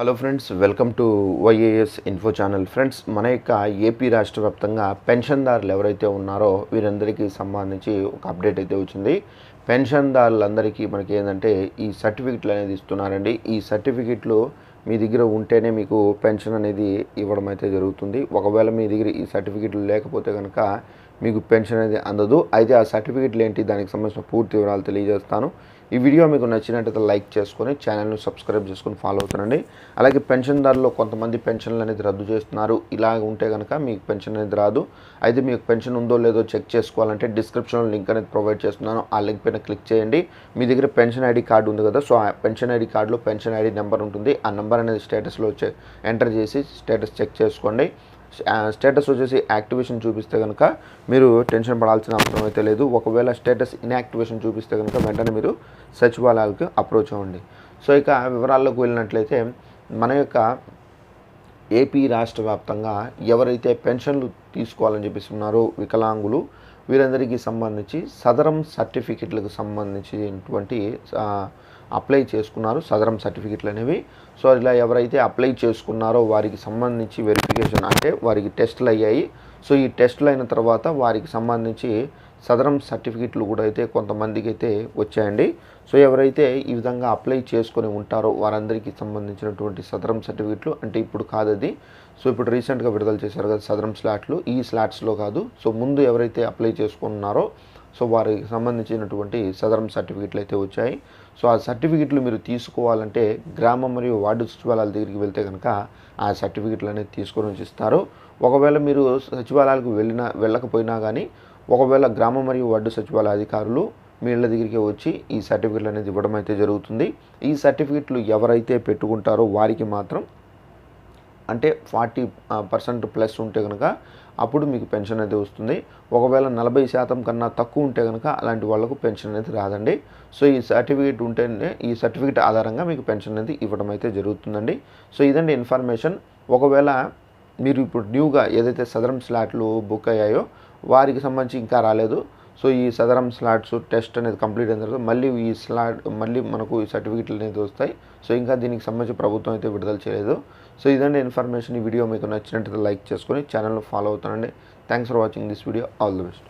Hello friends, welcome to YAS info channel. Friends, మన యొక్క AP రాష్ట్ర వ్యాప్తంగా పెన్షన్దారులు ఎవరైతే ఉన్నారో వీరందరికీ సంబంధించి ఒక అప్డేట్ అయితే వచ్చింది. పెన్షన్దారులందరికీ మనకి ఏంటంటే ఈ సర్టిఫికెట్లు అనేది ఇస్తున్నారండి. ఈ సర్టిఫికెట్లు మీ దగ్గర ఉంటేనే మీకు పెన్షన్ అనేది ఇవ్వడం అయితే జరుగుతుంది. ఒకవేళ మీ దగ్గర ఈ సర్టిఫికెట్లు లేకపోతే కనుక మీకు పెన్షన్ అనేది అందదు. అయితే ఆ సర్టిఫికెట్లు ఏంటి, దానికి సంబంధించిన పూర్తి వివరాలు తెలియజేస్తాను. ఈ వీడియో మీకు నచ్చినట్టయితే లైక్ చేసుకొని ఛానల్ను సబ్స్క్రైబ్ చేసుకొని ఫాలో అవుతానండి. అలాగే పెన్షన్దారులు కొంతమంది పెన్షన్లు అనేది రద్దు చేస్తున్నారు. ఇలా ఉంటే కనుక మీకు పెన్షన్ అనేది రాదు. అయితే మీకు పెన్షన్ ఉందో లేదో చెక్ చేసుకోవాలంటే డిస్క్రిప్షన్లో లింక్ అనేది ప్రొవైడ్ చేస్తున్నాను. ఆ లింక్ పైన క్లిక్ చేయండి. మీ దగ్గర పెన్షన్ ఐడి కార్డు ఉంది కదా, సో ఆ పెన్షన్ ఐడి కార్డులో పెన్షన్ ఐడి నెంబర్ ఉంటుంది. ఆ నెంబర్ అనేది స్టేటస్లో ఎంటర్ చేసి స్టేటస్ చెక్ చేసుకోండి. స్టేటస్ వచ్చేసి యాక్టివేషన్ చూపిస్తే కనుక మీరు టెన్షన్ పడాల్సిన అవసరం అయితే లేదు. ఒకవేళ స్టేటస్ ఇన్యాక్టివేషన్ చూపిస్తే కనుక వెంటనే మీరు సచివాలయాలకు అప్రోచ్ అవ్వండి. సో ఇక వివరాల్లోకి వెళ్ళినట్లయితే మన యొక్క ఏపీ రాష్ట్ర వ్యాప్తంగా ఎవరైతే పెన్షన్లు తీసుకోవాలని చెప్పిస్తున్నారో వికలాంగులు, వీరందరికీ సంబంధించి సదరం సర్టిఫికెట్లకు సంబంధించినటువంటి అప్లై చేసుకున్నారు సదరం సర్టిఫికెట్లు అనేవి. సో ఇలా ఎవరైతే అప్లై చేసుకున్నారో వారికి సంబంధించి వెరిఫికేషన్ అంటే వారికి టెస్టులు అయ్యాయి. సో ఈ టెస్టులు అయిన తర్వాత వారికి సంబంధించి సదరం సర్టిఫికెట్లు కూడా అయితే కొంతమందికి అయితే వచ్చాయండి. సో ఎవరైతే ఈ విధంగా అప్లై చేసుకొని ఉంటారో వారందరికీ సంబంధించినటువంటి సదరం సర్టిఫికెట్లు, అంటే ఇప్పుడు కాదు అది, సో ఇప్పుడు రీసెంట్గా విడుదల చేశారు కదా సదరం స్లాట్లు, ఈ స్లాట్స్లో కాదు. సో ముందు ఎవరైతే అప్లై చేసుకున్నారో సో వారికి సంబంధించినటువంటి సదరం సర్టిఫికెట్లు అయితే వచ్చాయి. సో ఆ సర్టిఫికెట్లు మీరు తీసుకోవాలంటే గ్రామం మరియు వార్డు సచివాలయాల దగ్గరికి వెళ్తే కనుక ఆ సర్టిఫికెట్లు అనేది తీసుకొని వచ్చిస్తారు. ఒకవేళ మీరు సచివాలయాలకు వెళ్ళకపోయినా కానీ ఒకవేళ గ్రామం మరియు వార్డు సచివాలయ అధికారులు మీ ఇళ్ళ దగ్గరికి వచ్చి ఈ సర్టిఫికెట్లు అనేది ఇవ్వడం అయితే జరుగుతుంది. ఈ సర్టిఫికెట్లు ఎవరైతే పెట్టుకుంటారో వారికి మాత్రం అంటే 40% ప్లస్ ఉంటే కనుక అప్పుడు మీకు పెన్షన్ అనేది వస్తుంది. ఒకవేళ 40% కన్నా తక్కువ ఉంటే కనుక అలాంటి వాళ్ళకు పెన్షన్ అనేది రాదండి. సో ఈ సర్టిఫికేట్ ఉంటేనే ఈ సర్టిఫికేట్ ఆధారంగా మీకు పెన్షన్ అనేది ఇవ్వడం అయితే జరుగుతుందండి. సో ఇదండి ఇన్ఫర్మేషన్. ఒకవేళ మీరు ఇప్పుడు న్యూగా ఏదైతే సదరం స్లాట్లు బుక్ అయ్యాయో వారికి సంబంధించి ఇంకా రాలేదు. సో ఈ సదరం స్లాట్స్ టెస్ట్ అనేది కంప్లీట్ అయిన తర్వాత మళ్ళీ మనకు ఈ సర్టిఫికెట్లు అనేది వస్తాయి. సో ఇంకా దీనికి సంబంధించి ప్రభుత్వం అయితే విడుదల చేయలేదు. సో ఇదండి ఇన్ఫర్మేషన్. ఈ వీడియో మీకు నచ్చినట్లయితే లైక్ చేసుకొని ఛానల్ను ఫాలో అవుతానండి. Thanks for watching this video. All the best.